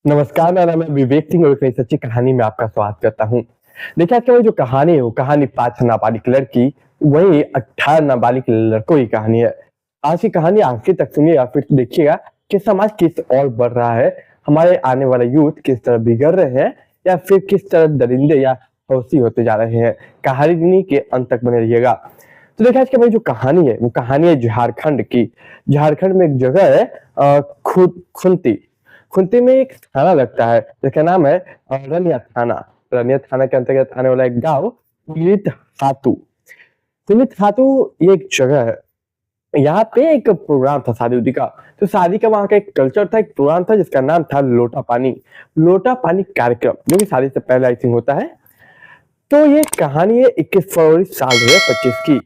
नमस्कार, मेरा नाम है विवेक सिंह और एक नई सच्ची कहानी में आपका स्वागत करता हूँ। देखिए, आज की हमारी जो कहानी है वो कहानी 5 नाबालिग लड़की वही 18 नाबालिग लड़कों की कहानी है। आज की कहानी आखिर तक सुनिएगा, फिर देखिएगा कि समाज किस ओर बढ़ रहा है, हमारे आने वाले यूथ किस तरह बिगड़ रहे हैं या फिर किस तरह दरिंदे या हौसी होते जा रहे हैं। कहानी के अंत तक बने रहिएगा। तो देखिए, आज की हमारी जो कहानी है वो कहानी है झारखंड की। झारखंड में एक जगह है खुंती। खुंती में एक थाना लगता है जिसका नाम है रनिया थाना। रनिया थाना के अंतर्गत आने वाला एक गांव पीड़ित खातू। पीड़ित खातू ये एक जगह है। यहाँ पे एक प्रोग्राम था शादी उदी का। तो शादी का वहाँ का एक कल्चर था, एक प्रोग्राम था जिसका नाम था लोटा पानी। लोटा पानी कार्यक्रम जो कि शादी से पहले आई थिंक होता है। तो ये कहानी है 21 फरवरी साल 2025 की।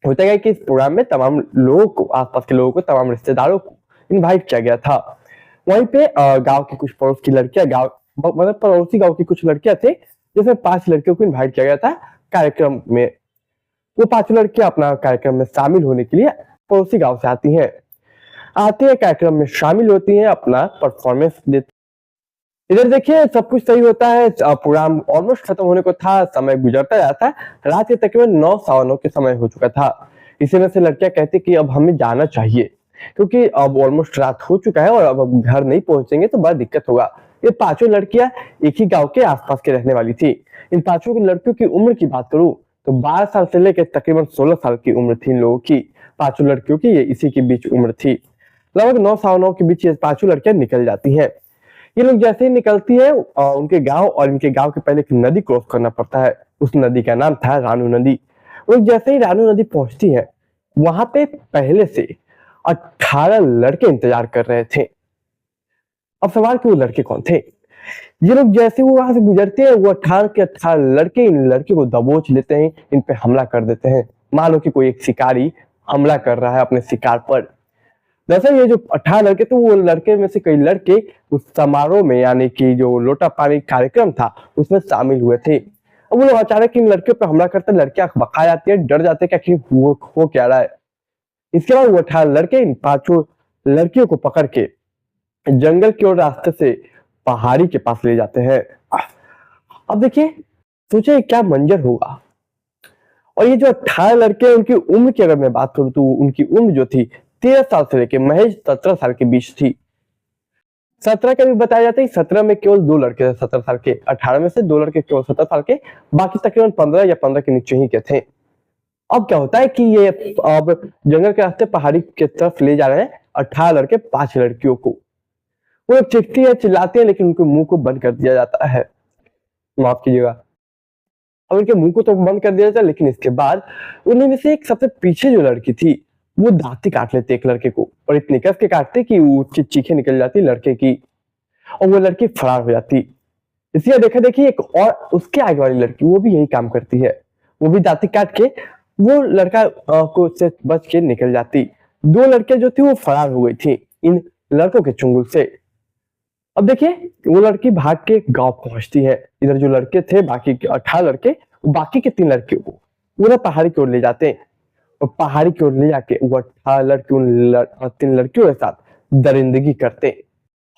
होता है कि इस प्रोग्राम में तमाम लोगों को, आसपास के लोगों को, तमाम रिश्तेदारों को इनवाइट किया गया था। वहीं पे गांव की कुछ पड़ोस की लड़कियां, गांव मतलब पड़ोसी गांव की कुछ लड़कियां थे, जिसमें 5 लड़कियों को इनवाइट किया गया था कार्यक्रम में। वो 5 लड़कियां अपना कार्यक्रम में शामिल होने के लिए पड़ोसी गांव से आती हैं, कार्यक्रम में शामिल होती हैं, अपना परफॉर्मेंस देती। इधर देखिए, सब कुछ सही होता है, प्रोग्राम ऑलमोस्ट खत्म होने को था, समय गुजरता जाता है। रात के तकरीबन 9 सवा 9 के समय हो चुका था। इसी में से लड़कियां कहती कि अब हमें जाना चाहिए, क्योंकि अब ऑलमोस्ट रात हो चुका है और अब घर नहीं पहुंचेंगे तो बड़ा दिक्कत होगा। ये 5 लड़कियां एक ही गांव के आसपास के रहने वाली थी। इन 5 की लड़कियों की उम्र की बात करूं तो 12 साल से लेकर तकरीबन 16 साल की उम्र थी इन लोगों की। 5 लड़कियों की ये इसी के बीच उम्र थी। लगभग 9 सवा 9 के बीच ये 5 लड़कियां निकल जाती हैं। ये लोग जैसे ही निकलती है उनके गांव, और इनके गांव के पहले एक नदी क्रॉस करना पड़ता है। उस नदी का नाम था रानू नदी। वो जैसे ही रानू नदी पहुंचती है, वहां पे पहले से 18 लड़के इंतजार कर रहे थे। अब सवाल कि वो लड़के कौन थे। ये लोग जैसे वो वहां से गुजरते हैं, वो 18 के 18 लड़के इन लड़के को दबोच लेते हैं, इन पे हमला कर देते हैं। मानो कि कोई एक शिकारी हमला कर रहा है अपने शिकार पर। दरअसल ये जो 18 लड़के थे, वो लड़के में से कई लड़के उस समारोह में, यानी कि जो लोटा पानी कार्यक्रम था, उसमें शामिल हुए थे। अब वो लोग अचानक इन लड़कियों पर हमला करते, लड़कियां बका जाती है, डर जाते हैं कि हो क्या रहा है। इसके बाद वो 18 लड़के इन 5 लड़कियों को पकड़ के जंगल की ओर रास्ते से पहाड़ी के पास ले जाते हैं। अब देखिए, सोचे क्या मंजर होगा। और ये जो 18 लड़के, उनकी उम्र की अगर मैं बात करूं तो उनकी उम्र जो थी 13 साल से लेकर महज 17 साल के बीच थी। 17 का भी बताया जाता है। 17 में केवल 2 लड़के थे 17 साल के। 18 में से 2 लड़के केवल 17 साल के, बाकी तकरीबन 15 या 15 के नीचे ही के थे। अब क्या होता है कि ये अब जंगल के रास्ते पहाड़ी की तरफ ले जा रहे हैं 18 लड़के 5 लड़कियों को। वो लोग चीखती है, चिल्लाते हैं, लेकिन उनके मुंह को बंद कर दिया जाता है। माफ कीजिएगा। अब उनके मुंह को तो बंद कर दिया जाता है, लेकिन इसके बाद उन्हीं में से एक सबसे पीछे जो लड़की थी, वो दांती काट लेते एक लड़के को, और इतनी कस के काटते कि वो चीखें निकल जाती लड़के की, और वो लड़की फरार हो जाती। इसलिए देखा देखी एक और उसके आगे वाली लड़की, वो भी यही काम करती है। वो भी दांती काट के वो लड़का को से बच के निकल जाती। 2 लड़के जो थी वो फरार हो गई थी इन लड़कों के चुंगल से। अब देखिए, वो लड़की भाग के गांव पहुंचती है। इधर जो लड़के थे, बाकी के 18 लड़के, बाकी के 3 लड़कियों को पूरा पहाड़ी की ओर ले जाते हैं, और पहाड़ी की ओर ले जाके वो 18 लड़के उन 3 लड़कियों के साथ दरिंदगी करते हैं।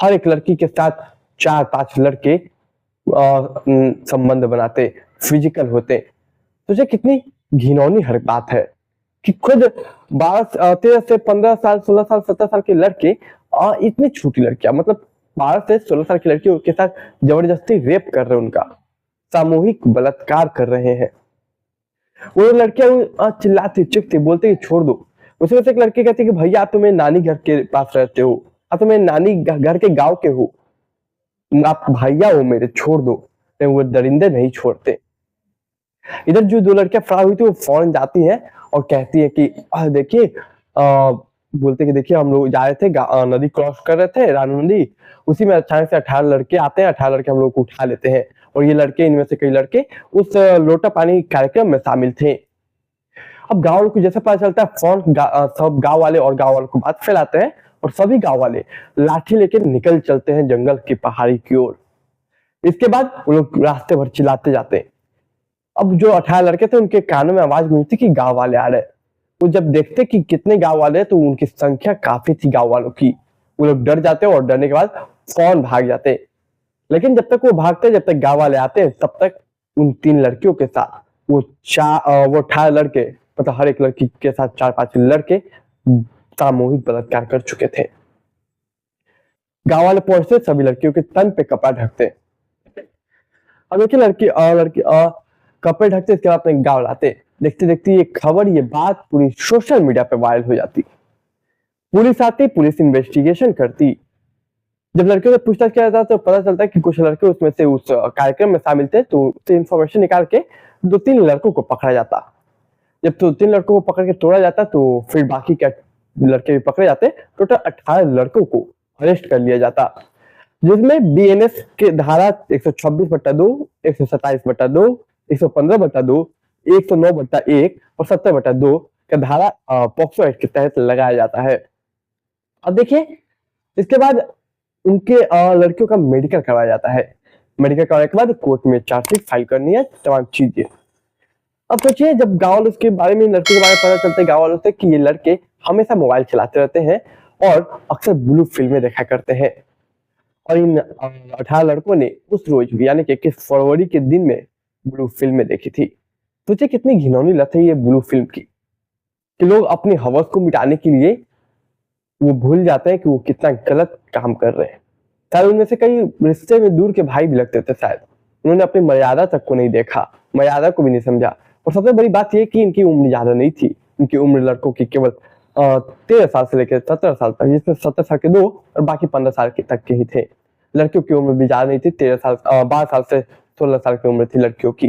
हर एक लड़की के साथ 4-5 लड़के संबंध बनाते, फिजिकल होते। सोचे कितनी घिनौनी हर बात है कि खुद 13 से 15 साल, 16 साल, 17 साल के लड़के इतनी छोटी लड़कियां, मतलब 12 से 16 साल की लड़कियों के साथ जबरदस्ती रेप कर रहे हैं, उनका सामूहिक बलात्कार कर रहे हैं। वो लड़कियां चिल्लाती, चीखती, बोलते कि छोड़ दो। उसमें से एक लड़की कहती कि भैया आप तो मेरे नानी घर के पास रहते हो, आप तो मेरे नानी घर के गांव के हो, आप भैया हो मेरे, छोड़ दो। वो दरिंदे नहीं छोड़ते। इधर जो 2 लड़कियां फरार हुई थी, वो फौरन जाती हैं और कहती है कि देखिए, बोलते कि देखिए हम लोग जा रहे थे, नदी क्रॉस कर रहे थे, रानू नदी, उसी में अचानक से 18 लड़के आते हैं। 18 लड़के हम लोग को उठा लेते हैं, और ये लड़के, इनमें से कई लड़के उस लोटा पानी कार्यक्रम में शामिल थे। अब गांव वालों को जैसे पता चलता है, फौरन सब गांव वाले और गांव वालों को बात फैलाते हैं, और सभी गांव वाले लाठी लेके निकल चलते हैं जंगल की पहाड़ी की ओर। इसके बाद वो लोग रास्ते भर चिल्लाते जाते हैं। अब जो 18 लड़के थे, उनके कानों में आवाज गूंजती कि गांव वाले आ रहे। वो जब देखते कि कितने गांव वाले हैं, तो उनकी संख्या काफी थी गांव वालों की। वो लोग डर जाते हैं, और डरने के बाद फौरन भाग जाते। लेकिन जब तक वो भागते, जब तक गाँव वाले आते तब तक उन 3 लड़कियों के साथ वो 18 लड़के, मतलब हर एक लड़की के साथ 4-5 लड़के सामूहिक बलात्कार कर चुके थे। गाँव वाले पहुंचते, सभी लड़कियों के तन पे कपड़ा ढकते। अब देखिए लड़की कपड़े ढकते, इसके बाद अपने गाँव लाते। देखते देखते ये खबर, ये बात पूरी सोशल मीडिया पे वायरल हो जाती। पुलिस आती, पुलिस इन्वेस्टिगेशन करती। जब लड़कियों से पूछताछ किया जाता तो पता चलता है कि कुछ लड़के उसमें से उस कार्यक्रम में शामिल थे, तो उससे इंफॉर्मेशन निकाल के 2-3 लड़कों को पकड़ा जाता। जब 2-3 लड़कों को पकड़ के तोड़ा जाता तो फिर बाकी के लड़के भी पकड़े जाते। टोटल 18 लड़कों को अरेस्ट कर लिया जाता, जिसमें बीएनएस के धारा 126/2, 127/2, 115/2, 109/1 और 70/2 का धारा पॉक्सो एक्ट के तहत लगाया जाता है। अब देखिए इसके बाद उनके लड़कियों का मेडिकल करवाया जाता है। मेडिकल करवाने के बाद कोर्ट में चार्जशीट फाइल करनी है, तमाम चीजें। अब सोचिए जब गाँव वालों के बारे में, लड़के के बारे में पता चलता है गाँव वालों से कि ये लड़के हमेशा मोबाइल चलाते रहते हैं और अक्सर ब्लू फिल्में देखा करते हैं, और इन 18 लड़कों ने उस रोज यानी कि 21 फरवरी के दिन में ब्लू फिल्में देखी थी। सोचिए कितनी घिनौनी लत है ये ब्लू फिल्म की, कि लोग अपनी हवस को मिटाने के लिए वो भूल जाते हैं कि वो कितना गलत काम कर रहे हैं। शायद उनमें से कई रिश्ते में दूर के भाई भी लगते थे, शायद उन्होंने अपनी मर्यादा तक को नहीं देखा, मर्यादा को भी नहीं समझा। और सबसे बड़ी बात यह कि इनकी उम्र ज्यादा नहीं थी, इनकी उम्र लड़कों की केवल 13 साल से लेकर 17 साल तक, जिसमें 17 साल के 2 और बाकी 15 साल के तक के ही थे। लड़कियों की उम्र भी ज्यादा नहीं थी, 12 साल से 16 साल की उम्र थी लड़कियों की।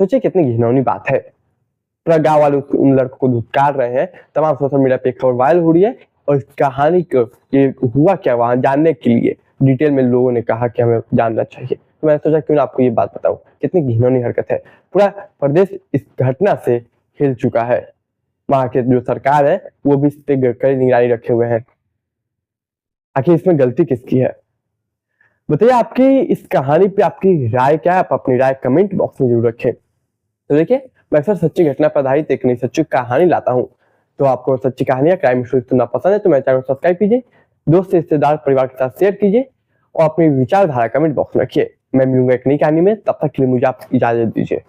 सोचिए कितनी घिनौनी बात है। पूरा गाँव वाले उन लड़कों को धुतकार रहे हैं, तमाम सोशल मीडिया पे खबर वायरल हो रही है, और इस कहानी को ये हुआ क्या वहां जानने के लिए डिटेल में लोगों ने कहा कि हमें जानना चाहिए। तो मैंने सोचा क्यों ना आपको ये बात बताऊं, कितनी घिनौनी हरकत है। पूरा प्रदेश इस घटना से हिल चुका है। वहां के जो सरकार है वो भी इस पे कड़ी निगरानी रखे हुए हैं। आखिर इसमें गलती किसकी है बताइए। आपकी इस कहानी पे आपकी राय क्या है? आप अपनी राय कमेंट बॉक्स में जरूर रखें। तो देखिए मैं अक्सर सच्ची घटना पर आधारित एक नई सच्ची कहानी लाता हूँ। तो आपको सच्ची कहानियां, क्राइम स्टोरी सुनना पसंद है तो मेरे चैनल को सब्सक्राइब कीजिए, दोस्त रिश्तेदार परिवार के साथ शेयर कीजिए और अपनी विचारधारा कमेंट बॉक्स में रखिए। मैं मिलूंगा एक नई कहानी में, तब तक के लिए मुझे आप इजाजत दीजिए।